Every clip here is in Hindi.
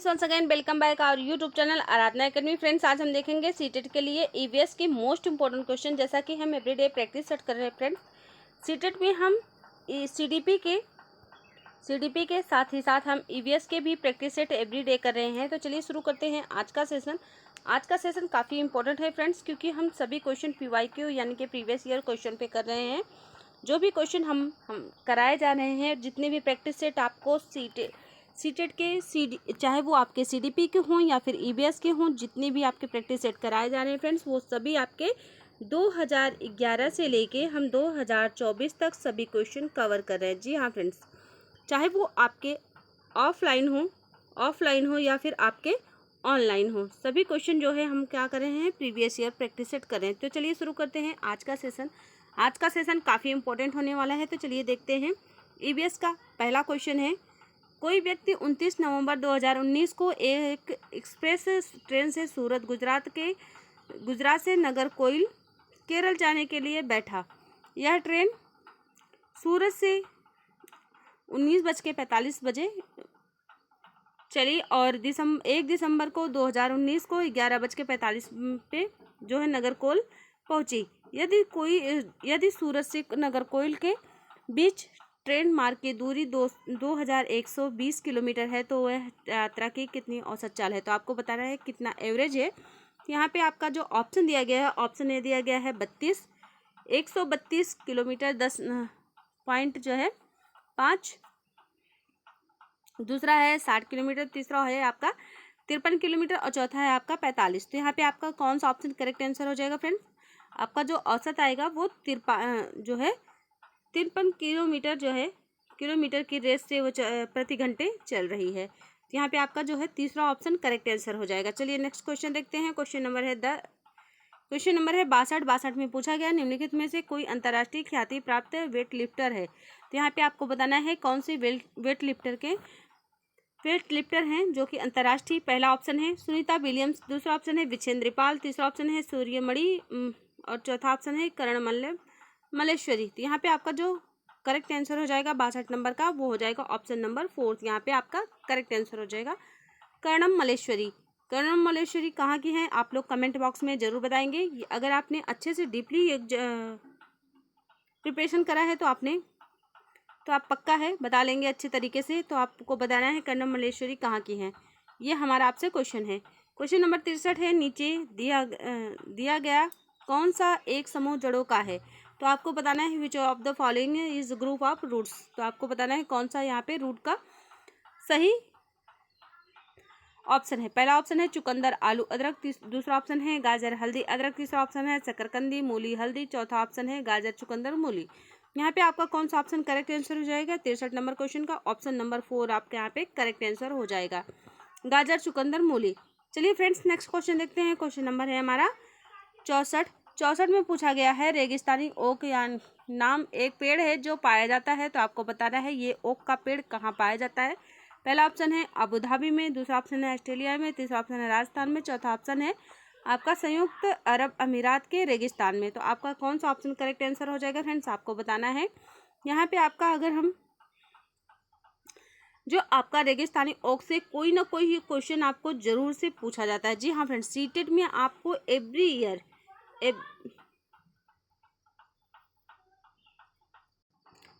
Once again welcome back our YouTube channel Aradhana Academy. Friends, आज हम देखेंगे सीटेट के लिए ईवीएस की मोस्ट इंपॉर्टेंट क्वेश्चन। जैसा कि हम एवरीडे प्रैक्टिस सेट कर रहे हैं फ्रेंड्स, सीटेट में हम सीडीपी के साथ ही साथ हम ईवीएस के भी प्रैक्टिस सेट एवरीडे कर रहे हैं। तो चलिए शुरू करते हैं आज का सेशन। आज का सेशन काफ़ी इंपॉर्टेंट है फ्रेंड्स, क्योंकि हम सभी क्वेश्चन पीवाईक्यू यानी कि प्रीवियस ईयर क्वेश्चन पे कर रहे हैं। जो भी क्वेश्चन हम कराए जा रहे हैं, जितने भी प्रैक्टिस सेट आपको सीटेट के चाहे वो आपके सीडीपी के हों या फिर ईवीएस के हों, जितने भी आपके प्रैक्टिस सेट कराए जा रहे हैं फ्रेंड्स, वो सभी आपके 2011 से लेके हम 2024 तक सभी क्वेश्चन कवर कर रहे हैं। जी हाँ फ्रेंड्स, चाहे वो आपके ऑफलाइन हो या फिर आपके ऑनलाइन हो, सभी क्वेश्चन जो है हम क्या कर रहे हैं, प्रीवियस ईयर प्रैक्टिस सेट कर रहे हैं। तो चलिए शुरू करते हैं आज का सेशन। आज का सेशन काफ़ी इंपॉर्टेंट होने वाला है। तो चलिए देखते हैं। ईवीएस का पहला क्वेश्चन है, कोई व्यक्ति 29 नवंबर 2019 को एक एक्सप्रेस ट्रेन से गुजरात से नागरकोइल केरल जाने के लिए बैठा। यह ट्रेन सूरत से 19:45 बजे चली और 1 दिसंबर को 2019 को 11:45 पे जो है नागरकोइल पहुंची। यदि सूरत से नागरकोइल के बीच ट्रेन मार्ग की दूरी 2120 किलोमीटर है, तो वह यात्रा की कितनी औसत चाल है। तो आपको बताना है कितना एवरेज है। यहाँ पे आपका जो ऑप्शन दिया गया है, ऑप्शन ए दिया गया है 132 किलोमीटर 10 पॉइंट जो है 5, दूसरा है 60 किलोमीटर, तीसरा है आपका 53 किलोमीटर और चौथा है आपका 45। तो यहाँ पे आपका कौन सा ऑप्शन करेक्ट आंसर हो जाएगा फ्रेंड्स? आपका जो औसत आएगा वो 53 किलोमीटर जो है किलोमीटर की रेस से वो प्रति घंटे चल रही है। तो यहाँ पे आपका जो है तीसरा ऑप्शन करेक्ट आंसर हो जाएगा। चलिए नेक्स्ट क्वेश्चन देखते हैं। क्वेश्चन नंबर है 62 में पूछा गया, निम्नलिखित में से कोई अंतर्राष्ट्रीय ख्याति प्राप्त वेट लिफ्टर है। तो यहाँ पे आपको बताना है कौन से वेट लिफ्टर हैं जो कि अंतर्राष्ट्रीय। पहला ऑप्शन है सुनीता विलियम्स, दूसरा ऑप्शन है विछेंद्र पाल, तीसरा ऑप्शन है सूर्यमणि और चौथा ऑप्शन है कर्ण मल्लेश्वरी। तो यहाँ पे आपका जो करेक्ट आंसर हो जाएगा 62 नंबर का, वो हो जाएगा ऑप्शन नंबर 4। यहाँ पे आपका करेक्ट आंसर हो जाएगा कर्णम मल्लेश्वरी कहाँ की हैं, आप लोग कमेंट बॉक्स में ज़रूर बताएंगे। अगर आपने अच्छे से डीपली प्रिपरेशन करा है तो आप पक्का है बता लेंगे अच्छे तरीके से। तो आपको बताना है कर्णम मल्लेश्वरी कहाँ की हैं। ये हमारा आपसे क्वेश्चन है। क्वेश्चन नंबर 63 है, नीचे दिया गया कौन सा एक समूह जड़ों का है। तो आपको बताना है which of the following is group of roots. तो आपको बताना है कौन सा यहाँ पे रूट का सही ऑप्शन है। पहला ऑप्शन है चुकंदर आलू अदरक, दूसरा ऑप्शन है गाजर हल्दी अदरक, तीसरा ऑप्शन है शकरकंदी मूली हल्दी, चौथा ऑप्शन है गाजर चुकंदर मूली। यहाँ पे आपका कौन सा ऑप्शन करेक्ट आंसर हो जाएगा? 63 नंबर क्वेश्चन का ऑप्शन नंबर 4 आपके यहाँ पे करेक्ट आंसर हो जाएगा, गाजर चुकंदर मूली। चलिए फ्रेंड्स नेक्स्ट क्वेश्चन देखते हैं। क्वेश्चन नंबर है हमारा 64 में पूछा गया है, रेगिस्तानी ओक या नाम एक पेड़ है जो पाया जाता है। तो आपको बताना है ये ओक का पेड़ कहाँ पाया जाता है। पहला ऑप्शन है अबू धाबी में, दूसरा ऑप्शन है ऑस्ट्रेलिया में, तीसरा ऑप्शन है राजस्थान में, चौथा ऑप्शन है आपका संयुक्त अरब अमीरात के रेगिस्तान में। तो आपका कौन सा ऑप्शन करेक्ट आंसर हो जाएगा फ्रेंड्स? आपको बताना है यहाँ पे आपका अगर हम जो आपका रेगिस्तानी ओक से कोई ना कोई क्वेश्चन आपको जरूर से पूछा जाता है। जी हाँ फ्रेंड्स, सीटेट में आपको एवरी ईयर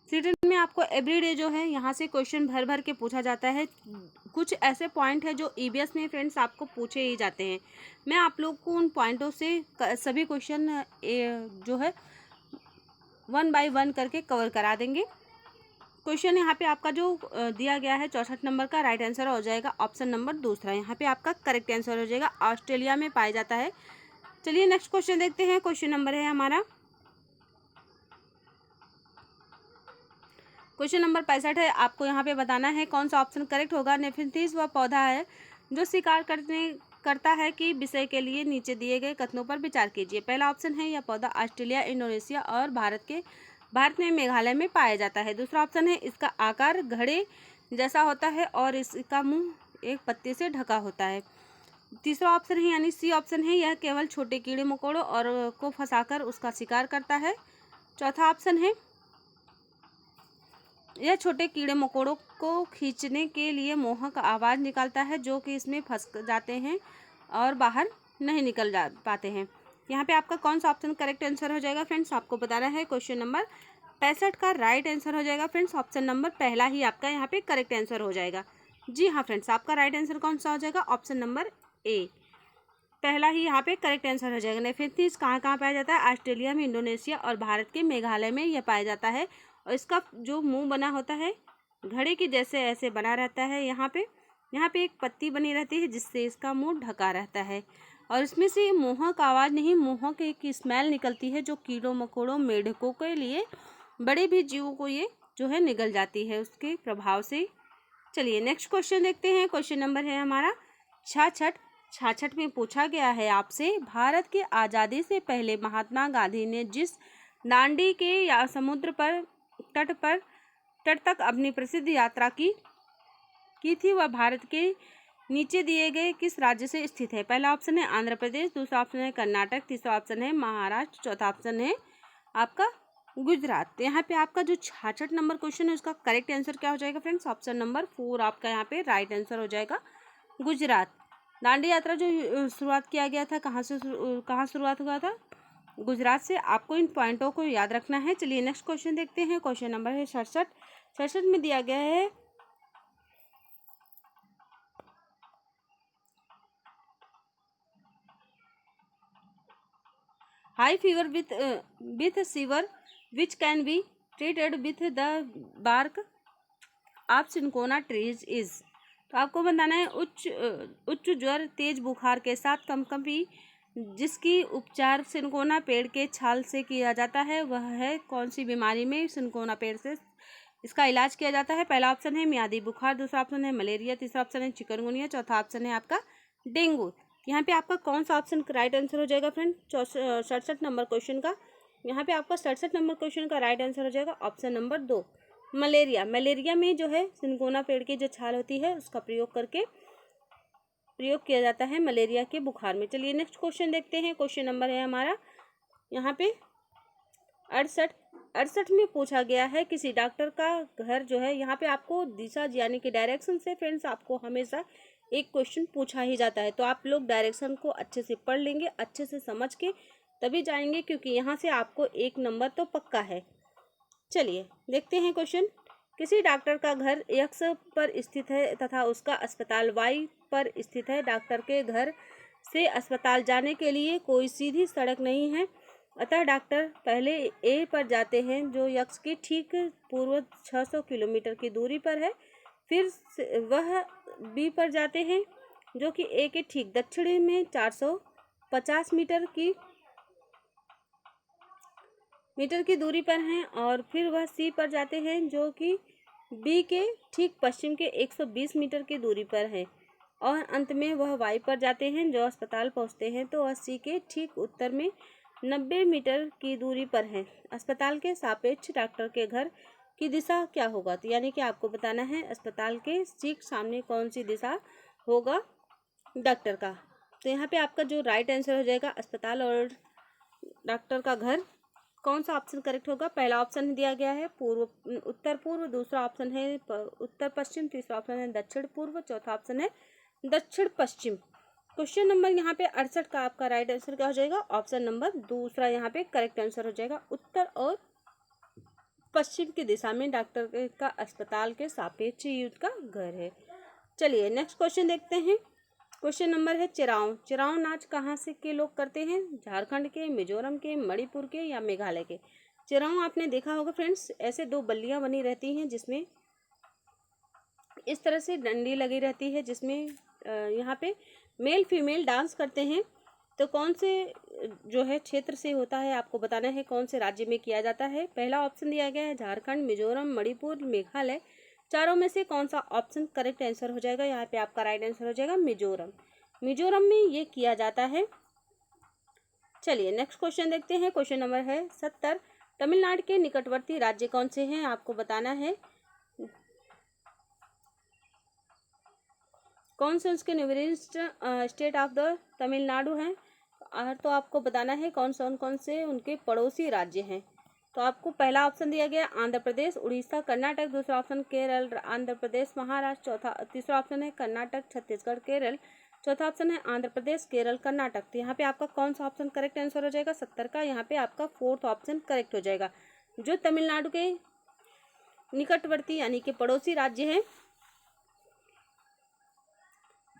सीटेट में आपको एवरीडे जो है यहाँ से क्वेश्चन भर के पूछा जाता है। कुछ ऐसे पॉइंट है जो ईवीएस में फ्रेंड्स आपको पूछे ही जाते हैं। मैं आप लोग को उन पॉइंटों से सभी क्वेश्चन जो है 1 बाय 1 करके कवर करा देंगे। क्वेश्चन यहाँ पे आपका जो दिया गया है 64 नंबर का राइट आंसर हो जाएगा ऑप्शन नंबर दूसरा। यहाँ पे आपका करेक्ट आंसर हो जाएगा ऑस्ट्रेलिया में पाया जाता है। चलिए नेक्स्ट क्वेश्चन देखते हैं। क्वेश्चन नंबर है हमारा क्वेश्चन नंबर 65 है। आपको यहाँ पे बताना है कौन सा ऑप्शन करेक्ट होगा। नेफिंथिस वह पौधा है जो शिकार करता है कि विषय के लिए नीचे दिए गए कथनों पर विचार कीजिए। पहला ऑप्शन है यह पौधा ऑस्ट्रेलिया, इंडोनेशिया और भारत में मेघालय में पाया जाता है। दूसरा ऑप्शन है इसका आकार घड़े जैसा होता है और इसका मुंह एक पत्ते से ढका होता है। तीसरा ऑप्शन है यानी सी ऑप्शन है यह केवल छोटे कीड़े मकोड़ों और को फंसाकर उसका शिकार करता है। चौथा ऑप्शन है यह छोटे कीड़े मकोड़ों को खींचने के लिए मोहक आवाज़ निकालता है जो कि इसमें फंस जाते हैं और बाहर नहीं निकल जा पाते हैं। यहाँ पे आपका कौन सा ऑप्शन करेक्ट आंसर हो जाएगा फ्रेंड्स, आपको बताना है। क्वेश्चन नंबर 65 का राइट आंसर हो जाएगा फ्रेंड्स, ऑप्शन नंबर पहला ही आपका यहाँ पे करेक्ट आंसर हो जाएगा। जी हाँ फ्रेंड्स, आपका राइट आंसर कौन सा हो जाएगा, ऑप्शन नंबर ए, पहला ही यहाँ पे करेक्ट आंसर हो जाएगा। नेफेथिस कहाँ कहाँ पाया जाता है, ऑस्ट्रेलिया में, इंडोनेशिया और भारत के मेघालय में यह पाया जाता है। और इसका जो मुंह बना होता है घड़े की जैसे ऐसे बना रहता है। यहाँ पे एक पत्ती बनी रहती है जिससे इसका मुंह ढका रहता है और इसमें से मोहक आवाज़ नहीं, मोहक एक स्मेल निकलती है जो कीड़ों मकोड़ों मेढकों के लिए, बड़े भी जीवों को ये जो है निगल जाती है उसके प्रभाव से। चलिए नेक्स्ट क्वेश्चन देखते हैं। क्वेश्चन नंबर है हमारा 66। 66 में पूछा गया है आपसे, भारत की आज़ादी से पहले महात्मा गांधी ने जिस दांडी के या समुद्र पर तट तक अपनी प्रसिद्ध यात्रा की थी, वह भारत के नीचे दिए गए किस राज्य से स्थित है। पहला ऑप्शन है आंध्र प्रदेश, दूसरा ऑप्शन है कर्नाटक, तीसरा ऑप्शन है महाराष्ट्र, चौथा ऑप्शन है आपका गुजरात। यहाँ पे आपका जो 66 नंबर क्वेश्चन है उसका करेक्ट आंसर क्या हो जाएगा फ्रेंड्स, ऑप्शन नंबर 4 आपका यहाँ पे राइट आंसर हो जाएगा, गुजरात। दांडी यात्रा जो शुरुआत किया गया था, कहाँ शुरुआत हुआ था, गुजरात से। आपको इन पॉइंटों को याद रखना है। चलिए नेक्स्ट क्वेश्चन देखते हैं। क्वेश्चन नंबर है 67। 67 में दिया गया है, high fever with severe which can be treated with the bark of cinchona trees is. तो आपको बताना है उच्च ज्वर, तेज बुखार के साथ कंपकंपी जिसकी उपचार सिनकोना पेड़ के छाल से किया जाता है, वह है कौन सी बीमारी में सिनकोना पेड़ से इसका इलाज किया जाता है। पहला ऑप्शन है मियादी बुखार, दूसरा ऑप्शन है मलेरिया, तीसरा ऑप्शन है चिकनगुनिया, चौथा ऑप्शन है आपका डेंगू। यहाँ पे आपका कौन सा ऑप्शन राइट आंसर हो जाएगा फ्रेंड, 67 नंबर क्वेश्चन का। यहाँ पे आपका 67 नंबर क्वेश्चन का राइट आंसर हो जाएगा ऑप्शन नंबर 2, मलेरिया। मलेरिया में जो है सिनकोना पेड़ की जो छाल होती है उसका प्रयोग किया जाता है मलेरिया के बुखार में। चलिए नेक्स्ट क्वेश्चन देखते हैं। क्वेश्चन नंबर है हमारा यहाँ पे 68। 68 में पूछा गया है, किसी डॉक्टर का घर जो है, यहाँ पे आपको दिशा यानी कि डायरेक्शन से फ्रेंड्स आपको हमेशा एक क्वेश्चन पूछा ही जाता है, तो आप लोग डायरेक्शन को अच्छे से पढ़ लेंगे, अच्छे से समझ के तभी जाएंगे, क्योंकि यहाँ से आपको 1 नंबर तो पक्का है। चलिए देखते हैं क्वेश्चन। किसी डॉक्टर का घर एक्स पर स्थित है तथा उसका अस्पताल वाई पर स्थित है। डॉक्टर के घर से अस्पताल जाने के लिए कोई सीधी सड़क नहीं है, अतः डॉक्टर पहले ए पर जाते हैं जो यक्स की ठीक पूर्व 600 किलोमीटर की दूरी पर है, फिर वह बी पर जाते हैं जो कि ए के ठीक दक्षिण में 450 मीटर की दूरी पर हैं, और फिर वह सी पर जाते हैं जो कि बी के ठीक पश्चिम के 120 मीटर की दूरी पर है, और अंत में वह वाई पर जाते हैं। जो अस्पताल पहुंचते हैं तो वह सी के ठीक उत्तर में 90 मीटर की दूरी पर है। अस्पताल के सापेक्ष डॉक्टर के घर की दिशा क्या होगा, तो यानी कि आपको बताना है अस्पताल के ठीक सामने कौन सी दिशा होगा डॉक्टर का। तो यहाँ पे आपका जो राइट आंसर हो जाएगा अस्पताल और डॉक्टर का घर, कौन सा ऑप्शन करेक्ट होगा। पहला ऑप्शन दिया गया है उत्तर पूर्व, दूसरा ऑप्शन है उत्तर पश्चिम, तीसरा ऑप्शन है दक्षिण पूर्व, चौथा ऑप्शन है दक्षिण पश्चिम। क्वेश्चन नंबर यहाँ पे 68 का आपका राइट आंसर क्या हो जाएगा, ऑप्शन नंबर दूसरा यहाँ पे करेक्ट आंसर हो जाएगा। उत्तर और पश्चिम की दिशा में डॉक्टर का अस्पताल के सापेक्ष युद्ध का घर है। चलिए नेक्स्ट क्वेश्चन देखते हैं। क्वेश्चन नंबर है चिराओं। चिराओं नाच कहाँ से के लोग करते हैं, झारखंड के, मिजोरम के, मणिपुर के या मेघालय के। चिराओं आपने देखा होगा फ्रेंड्स, ऐसे 2 बल्लियाँ बनी रहती हैं जिसमें इस तरह से डंडी लगी रहती है, जिसमें यहाँ पे मेल फीमेल डांस करते हैं। तो कौन से जो है क्षेत्र से होता है, आपको बताना है कौन से राज्य में किया जाता है। पहला ऑप्शन दिया गया है झारखंड, मिजोरम, मणिपुर, मेघालय। चारों में से कौन सा ऑप्शन करेक्ट आंसर हो जाएगा, यहाँ पे आपका राइट आंसर हो जाएगा मिजोरम। मिजोरम में ये किया जाता है। चलिए नेक्स्ट क्वेश्चन देखते हैं। क्वेश्चन नंबर है 70। तमिलनाडु के निकटवर्ती राज्य कौन से हैं, आपको बताना है कौन से उसके nearest state of the Tamil Nadu हैं, और तो आपको बताना है कौन से उनके पड़ोसी राज्य हैं। तो आपको पहला ऑप्शन दिया गया आंध्र प्रदेश, उड़ीसा, कर्नाटक, दूसरा ऑप्शन केरल, आंध्र प्रदेश, महाराष्ट्र, तीसरा ऑप्शन है कर्नाटक, छत्तीसगढ़, केरल, चौथा ऑप्शन है आंध्र प्रदेश, केरल, कर्नाटक। तो यहाँ पे आपका कौन सा ऑप्शन करेक्ट आंसर हो जाएगा? 70 का यहाँ पे आपका फोर्थ ऑप्शन करेक्ट हो जाएगा। जो तमिलनाडु के निकटवर्ती यानी कि पड़ोसी राज्य हैं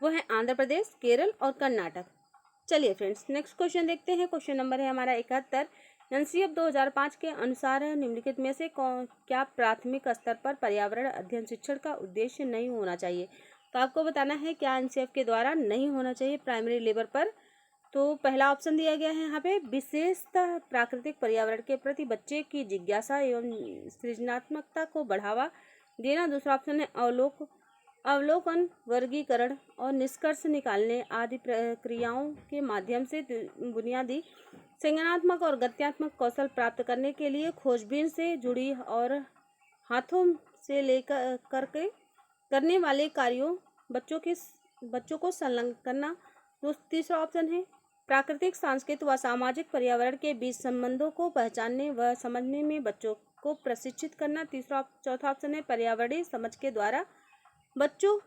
वो है आंध्र प्रदेश, केरल और कर्नाटक। चलिए फ्रेंड्स, नेक्स्ट क्वेश्चन देखते हैं। क्वेश्चन नंबर है हमारा 71। एनसीएफ 2005 के अनुसार निम्नलिखित में से क्या प्राथमिक स्तर पर पर्यावरण अध्ययन शिक्षण का उद्देश्य नहीं होना चाहिए? तो आपको बताना है क्या एनसीएफ के द्वारा नहीं होना चाहिए प्राइमरी लेवल पर। तो पहला ऑप्शन दिया गया है यहाँ पे विशेषतः प्राकृतिक पर्यावरण के प्रति बच्चे की जिज्ञासा एवं सृजनात्मकता को बढ़ावा देना। दूसरा ऑप्शन है अवलोकन, वर्गीकरण और निष्कर्ष निकालने आदि प्रक्रियाओं के माध्यम से बुनियादी संज्ञानात्मक और गत्यात्मक कौशल प्राप्त करने के लिए खोजबीन से जुड़ी और हाथों से लेकर करके करने वाले कार्यों बच्चों को संलग्न करना। तीसरा ऑप्शन है प्राकृतिक, सांस्कृतिक व सामाजिक पर्यावरण के बीच संबंधों को पहचानने व समझने में बच्चों को प्रशिक्षित करना। चौथा ऑप्शन है पर्यावरणीय समझ के द्वारा बच्चों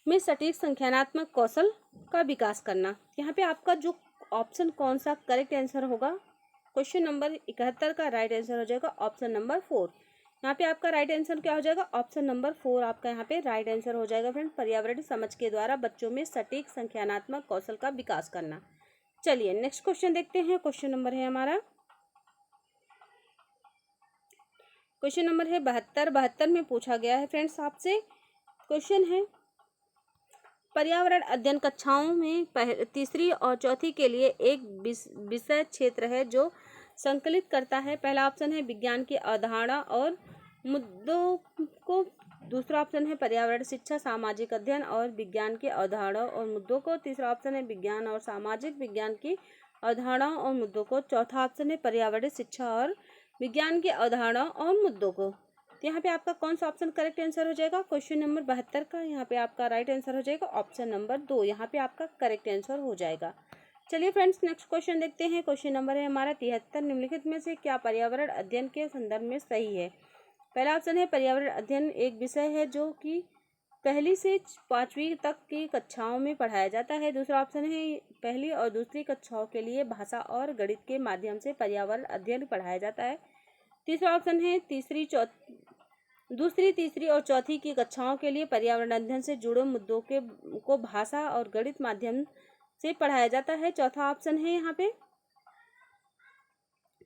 में सटीक संख्यानात्मक कौशल का विकास करना। यहाँ पे आपका जो ऑप्शन कौन सा करेक्ट आंसर होगा? क्वेश्चन नंबर 71 का राइट आंसर हो जाएगा ऑप्शन नंबर 4। यहाँ पे आपका राइट आंसर क्या हो जाएगा? ऑप्शन नंबर 4 आपका यहाँ पे राइट आंसर हो जाएगा फ्रेंड। पर्यावरणीय समझ के द्वारा बच्चों में सटीक संख्यानात्मक कौशल का विकास करना। चलिए नेक्स्ट क्वेश्चन देखते हैं। क्वेश्चन नंबर है हमारा क्वेश्चन नंबर है 72 में पूछा गया है फ्रेंड्स आपसे। क्वेश्चन है पर्यावरण अध्ययन कक्षाओं में तीसरी और चौथी के लिए एक विषय क्षेत्र है जो संकलित करता है। पहला ऑप्शन है विज्ञान की अवधारणा और मुद्दों को। दूसरा ऑप्शन है पर्यावरण शिक्षा, सामाजिक अध्ययन और विज्ञान की अवधारणा और मुद्दों को। तीसरा ऑप्शन है विज्ञान और सामाजिक विज्ञान की अवधारणाओं और मुद्दों को। चौथा ऑप्शन है पर्यावरण शिक्षा और विज्ञान की अवधारणा और मुद्दों को। तो यहाँ पे आपका कौन सा ऑप्शन करेक्ट आंसर हो जाएगा? क्वेश्चन नंबर 72 का यहाँ पे आपका राइट आंसर हो जाएगा ऑप्शन नंबर 2। यहाँ पे आपका करेक्ट आंसर हो जाएगा। चलिए फ्रेंड्स नेक्स्ट क्वेश्चन देखते हैं। क्वेश्चन नंबर है हमारा 73। निम्नलिखित में से क्या पर्यावरण अध्ययन के संदर्भ में सही है? पहला ऑप्शन है पर्यावरण अध्ययन एक विषय है जो कि पहली से 5वीं तक की कक्षाओं में पढ़ाया जाता है। दूसरा ऑप्शन है पहली और दूसरी कक्षाओं के लिए भाषा और गणित के माध्यम से पर्यावरण अध्ययन पढ़ाया जाता है। तीसरा ऑप्शन है दूसरी, तीसरी और चौथी की कक्षाओं के लिए पर्यावरण अध्ययन से जुड़े मुद्दों को भाषा और गणित माध्यम से पढ़ाया जाता है। चौथा ऑप्शन है यहाँ पे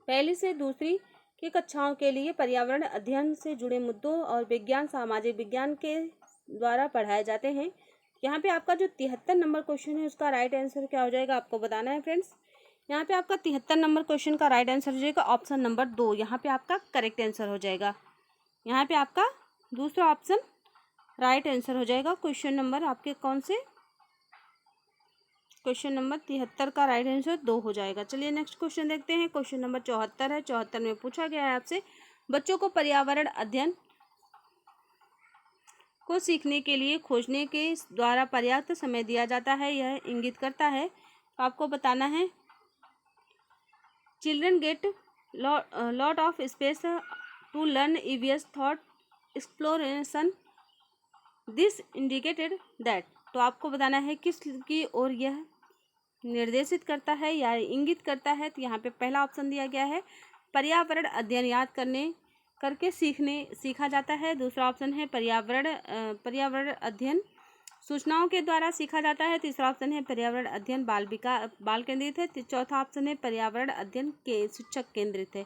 पहली से दूसरी की कक्षाओं के लिए पर्यावरण अध्ययन से जुड़े मुद्दों और विज्ञान, सामाजिक विज्ञान के द्वारा पढ़ाए जाते हैं। यहाँ पे आपका जो 73 नंबर क्वेश्चन है उसका राइट आंसर क्या हो जाएगा आपको बताना है फ्रेंड्स। यहाँ पे आपका 73 नंबर क्वेश्चन का राइट आंसर हो जाएगा ऑप्शन नंबर 2। यहाँ पे आपका करेक्ट आंसर हो जाएगा। यहाँ पे आपका दूसरा ऑप्शन राइट आंसर हो जाएगा। क्वेश्चन नंबर आपके कौन से? क्वेश्चन नंबर 73 का राइट आंसर 2 हो जाएगा। चलिए नेक्स्ट क्वेश्चन देखते हैं। क्वेश्चन नंबर 74 है। 74 में पूछा गया है आपसे बच्चों को पर्यावरण अध्ययन को सीखने के लिए खोजने के द्वारा पर्याप्त समय दिया जाता है, यह इंगित करता है। तो आपको बताना है children get lot of space to learn EVS thought exploration this indicated that. तो आपको बताना है किस की ओर यह निर्देशित करता है या इंगित करता है। तो यहाँ पे पहला ऑप्शन दिया गया है पर्यावरण अध्ययन याद करके सीखा जाता है। दूसरा ऑप्शन है पर्यावरण अध्ययन सूचनाओं के द्वारा सीखा जाता है। तीसरा ऑप्शन है पर्यावरण अध्ययन बाल केंद्रित है। चौथा ऑप्शन है पर्यावरण अध्ययन के शिक्षक केंद्रित है।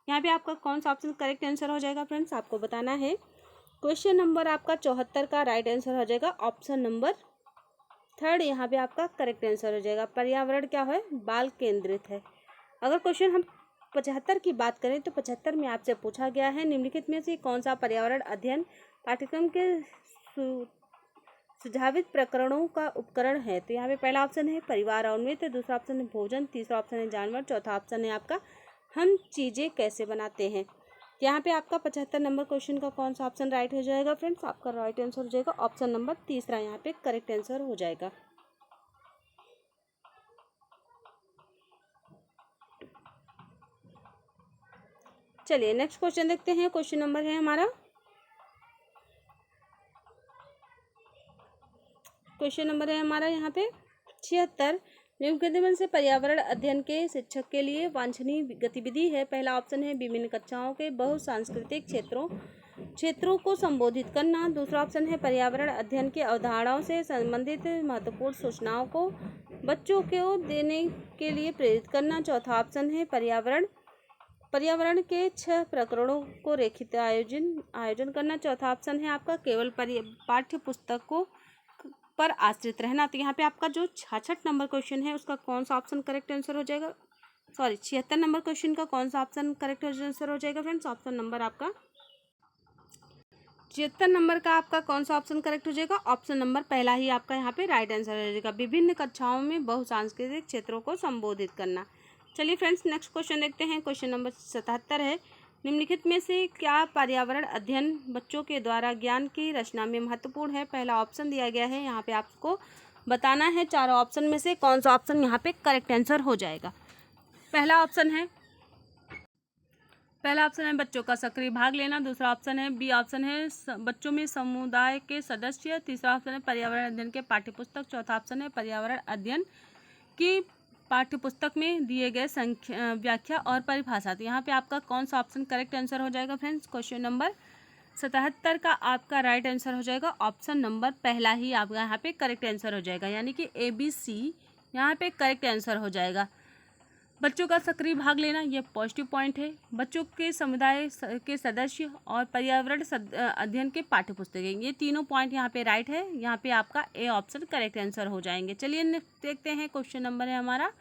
यहाँ पे आपका कौन सा ऑप्शन करेक्ट आंसर हो जाएगा फ्रेंड्स आपको बताना है। क्वेश्चन नंबर आपका 74 का राइट आंसर हो जाएगा ऑप्शन नंबर 3। यहाँ पे आपका करेक्ट आंसर हो जाएगा। पर्यावरण क्या है? बाल केंद्रित है। अगर क्वेश्चन हम 75 की बात करें तो 75 में आपसे पूछा गया है निम्नलिखित में से कौन सा पर्यावरण अध्ययन पाठ्यक्रम के सुझावित प्रकरणों का उपकरण है। तो यहाँ पे पहला ऑप्शन है परिवार और नृत्य, दूसरा ऑप्शन है भोजन, तीसरा ऑप्शन है जानवर, चौथा ऑप्शन है आपका हम चीज़ें कैसे बनाते हैं। यहाँ पे आपका 75 नंबर क्वेश्चन का कौन सा ऑप्शन राइट हो जाएगा फ्रेंड्स? आपका राइट आंसर हो जाएगा ऑप्शन नंबर 3 यहाँ पे करेक्ट आंसर हो जाएगा। चलिए नेक्स्ट क्वेश्चन देखते हैं। क्वेश्चन नंबर है हमारा, क्वेश्चन नंबर है हमारा यहाँ पे 76। निम्नलिखित में से पर्यावरण अध्ययन के शिक्षक के लिए वांछनीय गतिविधि है। पहला ऑप्शन है विभिन्न कक्षाओं के बहुसांस्कृतिक क्षेत्रों को संबोधित करना। दूसरा ऑप्शन है पर्यावरण अध्ययन की अवधारणाओं से संबंधित महत्वपूर्ण सूचनाओं को बच्चों को देने के लिए प्रेरित करना। चौथा ऑप्शन है पर्यावरण के 6 प्रकरणों को रेखित आयोजन करना। चौथा ऑप्शन है आपका केवल पाठ्य पुस्तकों पर आश्रित रहना। तो यहाँ पे आपका जो 66 नंबर क्वेश्चन है उसका कौन सा ऑप्शन करेक्ट आंसर हो जाएगा, 76 नंबर क्वेश्चन का कौन सा ऑप्शन करेक्ट आंसर हो जाएगा फ्रेंड्स? ऑप्शन नंबर आपका 76 नंबर का आपका कौन सा ऑप्शन करेक्ट हो जाएगा? ऑप्शन नंबर पहला ही आपका यहाँ पे राइट आंसर हो जाएगा, विभिन्न कक्षाओं में बहुसांस्कृतिक क्षेत्रों को संबोधित करना। चलिए फ्रेंड्स नेक्स्ट क्वेश्चन देखते हैं। क्वेश्चन नंबर 77 है, निम्नलिखित में से क्या पर्यावरण अध्ययन बच्चों के द्वारा ज्ञान की रचना में महत्वपूर्ण है? पहला ऑप्शन दिया गया है, यहाँ पे आपको बताना है चारों ऑप्शन में से कौन सा ऑप्शन यहाँ पे करेक्ट आंसर हो जाएगा। पहला ऑप्शन है बच्चों का सक्रिय भाग लेना। दूसरा ऑप्शन है बी ऑप्शन है बच्चों में समुदाय के सदस्य। तीसरा ऑप्शन है पर्यावरण अध्ययन के पाठ्यपुस्तक। चौथा ऑप्शन है पर्यावरण अध्ययन की पाठ्यपुस्तक में दिए गए व्याख्या और परिभाषा। तो यहाँ पे आपका कौन सा ऑप्शन करेक्ट आंसर हो जाएगा फ्रेंड्स? क्वेश्चन नंबर 77 का आपका राइट आंसर हो जाएगा ऑप्शन नंबर पहला ही आपका यहाँ पे करेक्ट आंसर हो जाएगा, यानी कि ABC यहाँ पे करेक्ट आंसर हो जाएगा। बच्चों का सक्रिय भाग लेना ये पॉजिटिव पॉइंट है, बच्चों के समुदाय के सदस्य और पर्यावरण अध्ययन के पाठ्यपुस्तकें, ये तीनों पॉइंट यहाँ पे राइट है। यहाँ पे आपका ए ऑप्शन करेक्ट आंसर हो जाएंगे। चलिए देखते हैं। क्वेश्चन नंबर है हमारा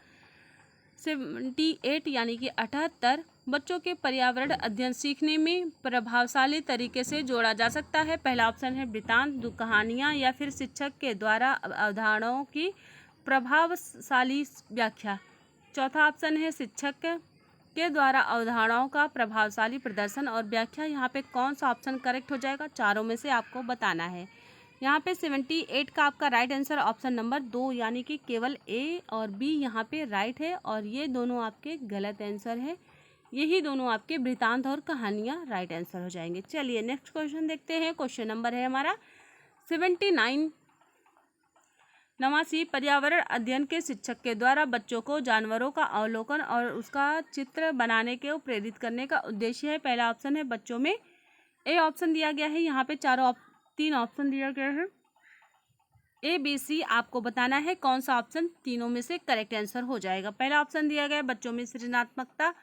78 यानी कि 78। बच्चों के पर्यावरण अध्ययन सीखने में प्रभावशाली तरीके से जोड़ा जा सकता है। पहला ऑप्शन है वृत्तांत, कहानियाँ या फिर शिक्षक के द्वारा अवधारणाओं की प्रभावशाली व्याख्या। चौथा ऑप्शन है शिक्षक के द्वारा अवधारणाओं का प्रभावशाली प्रदर्शन और व्याख्या। यहाँ पे कौन सा ऑप्शन करेक्ट हो जाएगा? चारों में से आपको बताना है। यहाँ पे 78 का आपका राइट आंसर ऑप्शन नंबर 2 यानी कि केवल ए और बी यहाँ पे राइट है, और ये दोनों आपके गलत आंसर है। यही दोनों आपके वृत्तांत और कहानियाँ राइट आंसर हो जाएंगे। चलिए नेक्स्ट क्वेश्चन देखते हैं। क्वेश्चन नंबर है हमारा 79। 89 पर्यावरण अध्ययन के शिक्षक के द्वारा बच्चों को जानवरों का अवलोकन और उसका चित्र बनाने के प्रेरित करने का उद्देश्य है। पहला ऑप्शन है बच्चों में ए ऑप्शन दिया गया है, यहाँ पे 3 ऑप्शन दिया गया है। ABC आपको बताना है कौन सा ऑप्शन तीनों में से करेक्ट आंसर हो जाएगा। पहला ऑप्शन दिया गया है बच्चों में सृजनात्मकता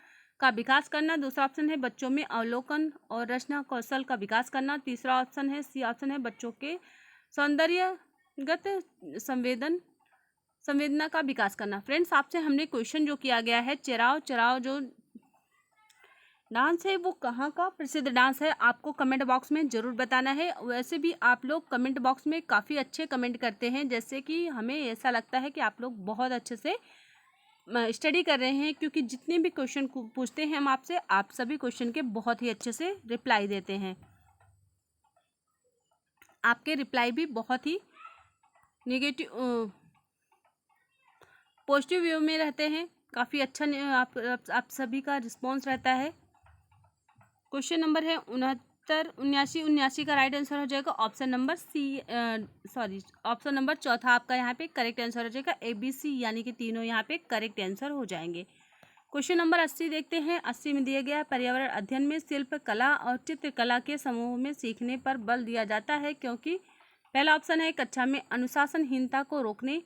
का विकास करना। दूसरा ऑप्शन है बच्चों में अवलोकन और रचना कौशल का विकास करना। तीसरा ऑप्शन है सी ऑप्शन है बच्चों के सौंदर्यगत संवेदना का विकास करना। फ्रेंड्स आपसे हमने क्वेश्चन जो किया गया है चेराव जो डांस है वो कहाँ का प्रसिद्ध डांस है, आपको कमेंट बॉक्स में ज़रूर बताना है। वैसे भी आप लोग कमेंट बॉक्स में काफ़ी अच्छे कमेंट करते हैं, जैसे कि हमें ऐसा लगता है कि आप लोग बहुत अच्छे से स्टडी कर रहे हैं, क्योंकि जितने भी क्वेश्चन पूछते हैं हम आपसे, आप सभी क्वेश्चन के बहुत ही अच्छे से रिप्लाई देते हैं। आपके रिप्लाई भी बहुत ही नेगेटिव पॉजिटिव व्यू में रहते हैं, काफ़ी अच्छा आप सभी का रिस्पॉन्स रहता है। क्वेश्चन नंबर है 79 का राइट आंसर हो जाएगा ऑप्शन नंबर ऑप्शन नंबर चौथा आपका यहाँ पे करेक्ट आंसर हो जाएगा ABC, यानी कि तीनों यहाँ पे करेक्ट आंसर हो जाएंगे। क्वेश्चन नंबर 80 देखते हैं। 80 में दिया गया पर्यावरण अध्ययन में शिल्प कला और चित्रकला के समूह में सीखने पर बल दिया जाता है, क्योंकि पहला ऑप्शन है कक्षा में अनुशासनहीनता को रोकने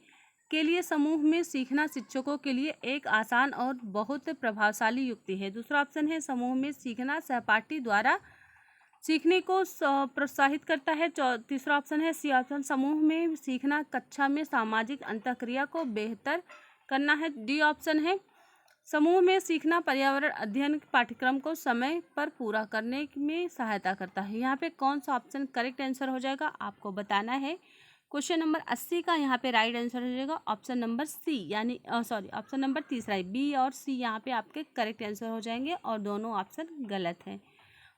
के लिए समूह में सीखना शिक्षकों के लिए एक आसान और बहुत प्रभावशाली युक्ति है। दूसरा ऑप्शन है समूह में सीखना सहपाठी द्वारा सीखने को प्रोत्साहित करता है। तीसरा ऑप्शन है सी ऑप्शन समूह में सीखना कक्षा में सामाजिक अंतःक्रिया को बेहतर करना है। डी ऑप्शन है समूह में सीखना पर्यावरण अध्ययन पाठ्यक्रम को समय पर पूरा करने में सहायता करता है। यहाँ पे कौन सा ऑप्शन करेक्ट आंसर हो जाएगा आपको बताना है। क्वेश्चन नंबर 80 का यहाँ पे राइट आंसर हो जाएगा ऑप्शन नंबर सी, यानी ऑप्शन नंबर तीसरा है बी और सी यहाँ पे आपके करेक्ट आंसर हो जाएंगे, और दोनों ऑप्शन गलत हैं।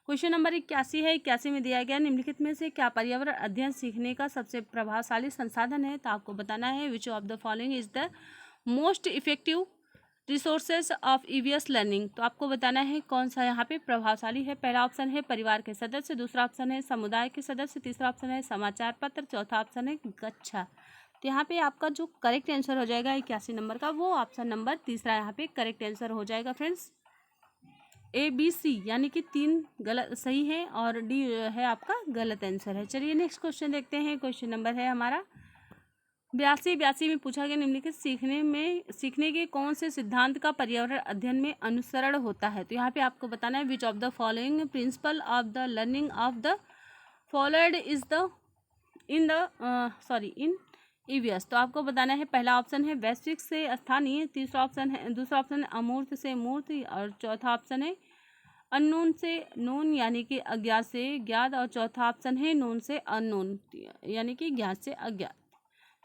क्वेश्चन नंबर 81 है। 81 में दिया गया निम्नलिखित में से क्या पर्यावरण अध्ययन सीखने का सबसे प्रभावशाली संसाधन है? तो आपको बताना है which of the following is the most effective resources of EVS learning, तो आपको बताना है कौन सा यहाँ पे प्रभावशाली है। पहला ऑप्शन है परिवार के सदस्य, दूसरा ऑप्शन है समुदाय के सदस्य, तीसरा ऑप्शन है समाचार पत्र, चौथा ऑप्शन है गच्छा। तो यहाँ पे आपका जो करेक्ट आंसर हो जाएगा 81 नंबर का, वो ऑप्शन नंबर तीसरा यहाँ पे करेक्ट आंसर हो जाएगा फ्रेंड्स। ABC यानी कि 3 गलत सही है और D है आपका गलत आंसर है। चलिए नेक्स्ट क्वेश्चन देखते हैं। क्वेश्चन नंबर है हमारा 82 में पूछा गया निम्नलिखित सीखने के कौन से सिद्धांत का पर्यावरण अध्ययन में अनुसरण होता है। तो यहाँ पे आपको बताना है which of the following principle of the learning of the followed is the in EVS. तो आपको बताना है पहला ऑप्शन है वैश्विक से स्थानीय, दूसरा ऑप्शन है अमूर्त से मूर्त, और चौथा ऑप्शन है अननोन से नोन यानी कि अज्ञात से ज्ञात, और चौथा ऑप्शन है नोन से अननोन यानी कि ज्ञात से अज्ञात।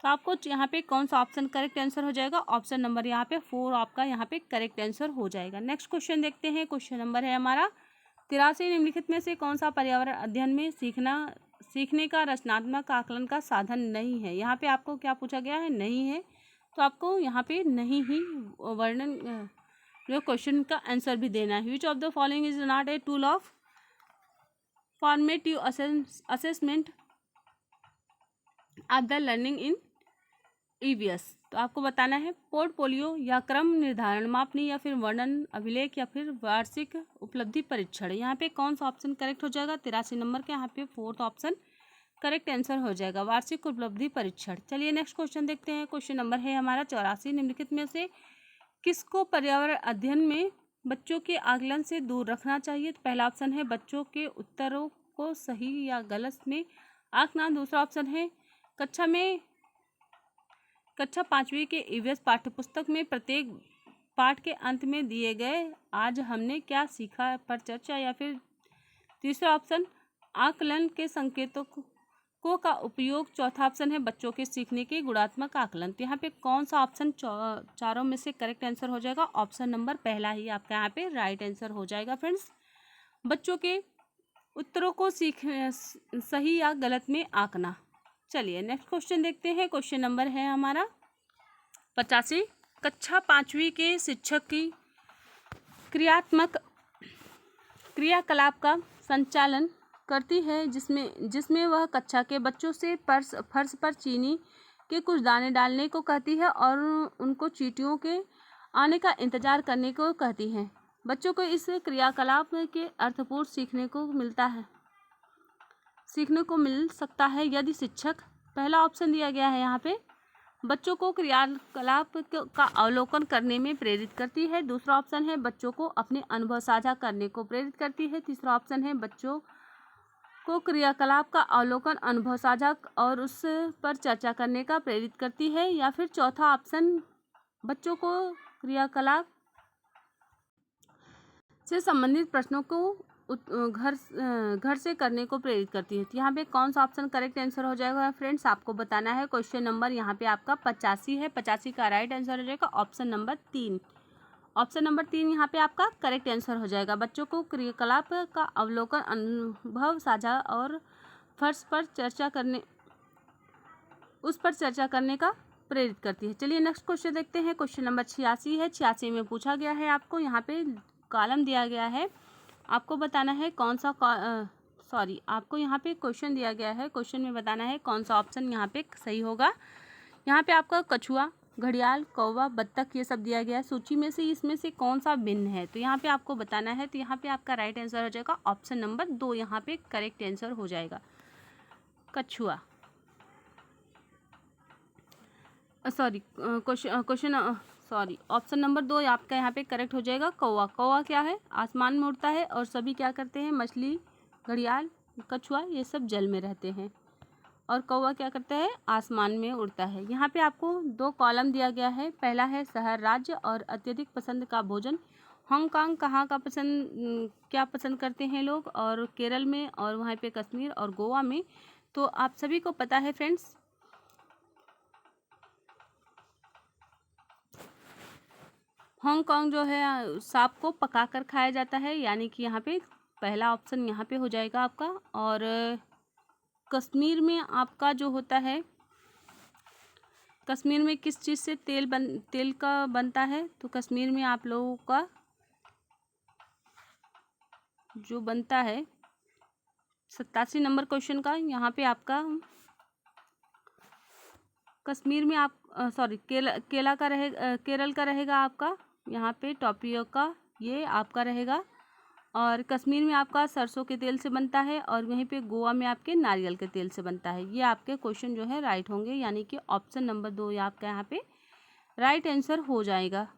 तो आपको यहाँ पे कौन सा ऑप्शन करेक्ट आंसर हो जाएगा, ऑप्शन नंबर यहाँ पे 4 आपका यहाँ पे करेक्ट आंसर हो जाएगा। नेक्स्ट क्वेश्चन देखते हैं। क्वेश्चन नंबर है हमारा 83 निम्नलिखित में से कौन सा पर्यावरण अध्ययन में सीखने का रचनात्मक आकलन का साधन नहीं है। यहाँ पे आपको क्या पूछा गया है, नहीं है, तो आपको यहाँ पे नहीं ही वर्णन जो क्वेश्चन का आंसर भी देना है। Which of the following is not a tool of formative assessment of the learning in EVS. तो आपको बताना है पोर्टफोलियो या क्रम निर्धारण मापनी या फिर वर्णन अभिलेख या फिर वार्षिक उपलब्धि परीक्षण। यहाँ पे कौन सा ऑप्शन करेक्ट हो जाएगा, 83 नंबर के यहाँ पे 4th ऑप्शन करेक्ट आंसर हो जाएगा, वार्षिक उपलब्धि परीक्षण। चलिए नेक्स्ट क्वेश्चन देखते हैं। क्वेश्चन नंबर है हमारा 84 निम्नलिखित में से किसको पर्यावरण अध्ययन में बच्चों के आकलन से दूर रखना चाहिए। तो पहला ऑप्शन है बच्चों के उत्तरों को सही या गलत में आंकना, दूसरा ऑप्शन है कक्षा 5वीं के ईवीएस पाठ्यपुस्तक में प्रत्येक पाठ के अंत में दिए गए आज हमने क्या सीखा पर चर्चा, या फिर तीसरा ऑप्शन आकलन के संकेतों को का उपयोग, चौथा ऑप्शन है बच्चों के सीखने के गुणात्मक आकलन। तो यहाँ पे कौन सा ऑप्शन चारों में से करेक्ट आंसर हो जाएगा, ऑप्शन नंबर पहला ही आपका यहाँ पे राइट आंसर हो जाएगा फ्रेंड्स। बच्चों के उत्तरों को सही या गलत में आंकना। चलिए नेक्स्ट क्वेश्चन देखते हैं। क्वेश्चन नंबर है हमारा 85 कक्षा 5वीं के शिक्षक की क्रियाकलाप का संचालन करती है जिसमें वह कक्षा के बच्चों से फर्श पर चीनी के कुछ दाने डालने को कहती है और उनको चींटियों के आने का इंतजार करने को कहती है। बच्चों को इस क्रियाकलाप के अर्थपूर्ण सीखने को मिल सकता है यदि शिक्षक, पहला ऑप्शन दिया गया है यहाँ पे, बच्चों को क्रियाकलाप का अवलोकन करने में प्रेरित करती है, दूसरा ऑप्शन है बच्चों को अपने अनुभव साझा करने को प्रेरित करती है, तीसरा ऑप्शन है बच्चों को क्रियाकलाप का अवलोकन, अनुभव साझा और उस पर चर्चा करने का प्रेरित करती है, या फिर चौथा ऑप्शन बच्चों को क्रियाकलाप से संबंधित प्रश्नों को घर से करने को प्रेरित करती है। तो यहाँ पे कौन सा ऑप्शन करेक्ट आंसर हो जाएगा फ्रेंड्स, आपको बताना है। क्वेश्चन नंबर यहाँ पे आपका 85 है, 85 का राइट आंसर हो जाएगा ऑप्शन नंबर 3। ऑप्शन नंबर 3 यहाँ पे आपका करेक्ट आंसर हो जाएगा। बच्चों को क्रियाकलाप का अवलोकन, अनुभव साझा और फर्श पर चर्चा करने का प्रेरित करती है। चलिए नेक्स्ट क्वेश्चन देखते हैं। क्वेश्चन नंबर 86 है। 86 में पूछा गया है, आपको यहाँ पे कॉलम दिया गया है, आपको बताना है कौन सा आपको यहाँ पे क्वेश्चन दिया गया है, क्वेश्चन में बताना है कौन सा ऑप्शन यहाँ पे सही होगा। यहाँ पे आपका कछुआ, घड़ियाल, कौवा, बत्तख ये सब दिया गया है। सूची में से इसमें से कौन सा भिन्न है, तो यहाँ पे आपको बताना है। तो यहाँ पे आपका राइट आंसर हो जाएगा ऑप्शन नंबर 2, यहाँ पे करेक्ट आंसर हो जाएगा कछुआ। ऑप्शन नंबर 2 आपका यहाँ पे करेक्ट हो जाएगा कौवा। कौवा क्या है, आसमान में उड़ता है, और सभी क्या करते हैं, मछली, घड़ियाल, कछुआ ये सब जल में रहते हैं, और कौवा क्या करता है, आसमान में उड़ता है। यहाँ पे आपको 2 कॉलम दिया गया है। पहला है शहर, राज्य और अत्यधिक पसंद का भोजन। हांगकांग कहाँ का क्या पसंद करते हैं लोग, और केरल में, और वहाँ पे कश्मीर और गोवा में। तो आप सभी को पता है फ्रेंड्स, हांगकांग जो है सांप को पकाकर खाया जाता है, यानी कि यहाँ पे पहला ऑप्शन यहाँ पे हो जाएगा आपका। और कश्मीर में आपका जो होता है कश्मीर में किस चीज़ से तेल का बनता है? तो कश्मीर में आप लोगों का जो बनता है 87 नंबर क्वेश्चन का, यहाँ पे आपका कश्मीर में आप केला का रहेगा, केरल का रहेगा आपका, यहाँ पे टोपियोका ये आपका रहेगा। और कश्मीर में आपका सरसों के तेल से बनता है, और वहीं पे गोवा में आपके नारियल के तेल से बनता है। ये आपके क्वेश्चन जो है राइट होंगे, यानी कि ऑप्शन नंबर 2 ये आपका यहाँ पे राइट आंसर हो जाएगा।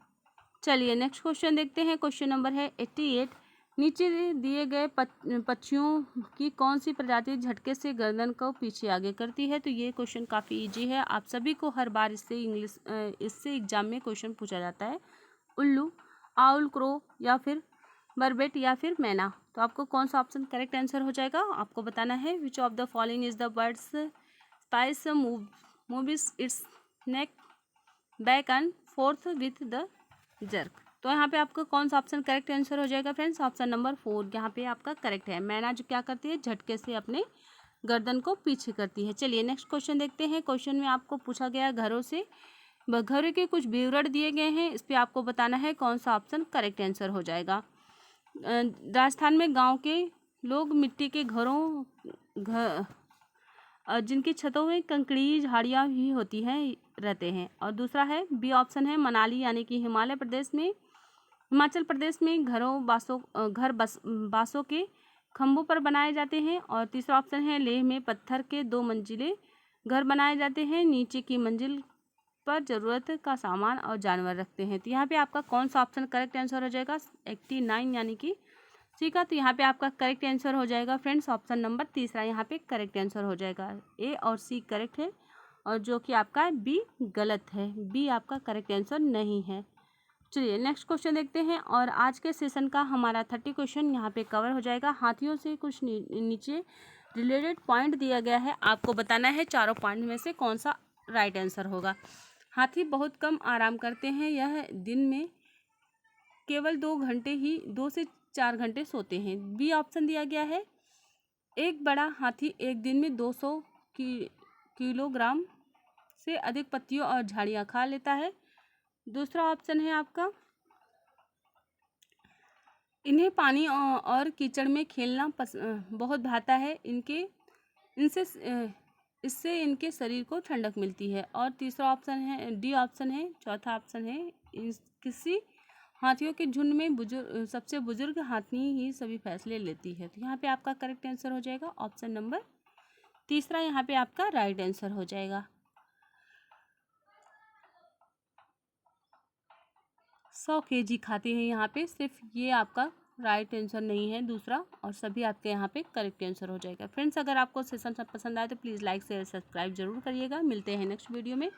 चलिए नेक्स्ट क्वेश्चन देखते हैं। क्वेश्चन नंबर है 88। नीचे दिए गए पक्षियों की कौन सी प्रजाति झटके से गर्दन को पीछे आगे करती है? तो ये क्वेश्चन काफ़ी इजी है, आप सभी को हर बार इससे एग्जाम में क्वेश्चन पूछा जाता है। उल्लू, आउल, क्रो या फिर बरबेट या फिर मैना। तो आपको कौन सा ऑप्शन करेक्ट आंसर हो जाएगा आपको बताना है। Which of the following is the birds spice moves it's neck back and fourth with the jerk? तो यहाँ पे आपका कौन सा ऑप्शन करेक्ट आंसर हो जाएगा फ्रेंड्स? ऑप्शन नंबर 4 यहाँ पे आपका करेक्ट है। मैना जो क्या करती है, झटके से अपने गर्दन को पीछे करती है। चलिए नेक्स्ट क्वेश्चन देखते हैं। क्वेश्चन में आपको पूछा गया घरों से घरों के कुछ विवरण दिए गए हैं, इस पर आपको बताना है कौन सा ऑप्शन करेक्ट आंसर हो जाएगा। राजस्थान में गांव के लोग मिट्टी के घरों जिनकी छतों में कंकड़ी झाड़ियाँ भी होती हैं रहते हैं। और दूसरा है बी ऑप्शन है मनाली यानी कि हिमाचल प्रदेश में घर बांसों के खंभों पर बनाए जाते हैं। और तीसरा ऑप्शन है लेह में पत्थर के 2 मंजिले घर बनाए जाते हैं, नीचे की मंजिल पर ज़रूरत का सामान और जानवर रखते हैं। तो यहाँ पे आपका कौन सा ऑप्शन करेक्ट आंसर हो जाएगा? 89 यानी कि सी का। तो यहाँ पे आपका करेक्ट आंसर हो जाएगा फ्रेंड्स ऑप्शन नंबर तीसरा, यहाँ पे करेक्ट आंसर हो जाएगा। ए और सी करेक्ट है, और जो कि आपका बी गलत है, बी आपका करेक्ट आंसर नहीं है। चलिए नेक्स्ट क्वेश्चन देखते हैं। और आज के सेशन का हमारा 30 क्वेश्चन यहाँ पे कवर हो जाएगा। हाथियों से कुछ नीचे रिलेटेड पॉइंट दिया गया है, आपको बताना है चारों पॉइंट में से कौन सा राइट आंसर होगा। हाथी बहुत कम आराम करते हैं, यह दिन में केवल 2 से 4 घंटे सोते हैं। बी ऑप्शन दिया गया है एक बड़ा हाथी एक दिन में 200 किलोग्राम से अधिक पत्तियों और झाड़ियाँ खा लेता है। दूसरा ऑप्शन है आपका इन्हें पानी और कीचड़ में खेलना बहुत भाता है, इससे इनके शरीर को ठंडक मिलती है। और तीसरा ऑप्शन है डी ऑप्शन है, चौथा ऑप्शन है किसी हाथियों के झुंड में सबसे बुजुर्ग हाथी ही सभी फैसले लेती है। तो यहाँ पे आपका करेक्ट आंसर हो जाएगा ऑप्शन नंबर तीसरा, यहाँ पे आपका राइट आंसर हो जाएगा। 100 kg खाते हैं यहाँ पे, सिर्फ ये आपका राइट आंसर नहीं है दूसरा, और सभी आपके यहाँ पे करेक्ट आंसर हो जाएगा। फ्रेंड्स अगर आपको सेशन पसंद आए तो प्लीज़ लाइक शेयर सब्सक्राइब जरूर करिएगा। मिलते हैं नेक्स्ट वीडियो में।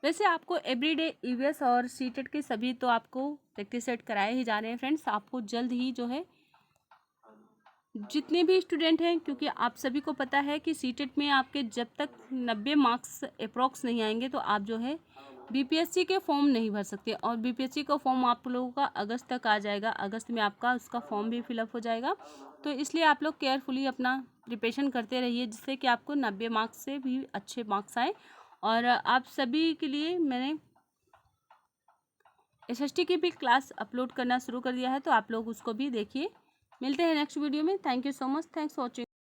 वैसे आपको एवरीडे ईवीएस और सीटेट के सभी तो आपको प्रैक्टिस सेट कराए ही जा रहे हैं फ्रेंड्स। आपको जल्द ही जो है जितने भी स्टूडेंट हैं, क्योंकि आप सभी को पता है कि सीटेट में आपके जब तक 90 मार्क्स अप्रॉक्स नहीं आएंगे तो आप जो है बीपीएससी के फॉर्म नहीं भर सकते। और बीपीएससी का फॉर्म आप लोगों का अगस्त तक आ जाएगा, अगस्त में आपका उसका फॉर्म भी फिलअप हो जाएगा। तो इसलिए आप लोग केयरफुली अपना प्रिपरेशन करते रहिए, जिससे कि आपको 90 मार्क्स से भी अच्छे मार्क्स आए। और आप सभी के लिए मैंने एसएसटी की भी क्लास अपलोड करना शुरू कर दिया है, तो आप लोग उसको भी देखिए। मिलते हैं नेक्स्ट वीडियो में। Thank you so much, thanks for watching.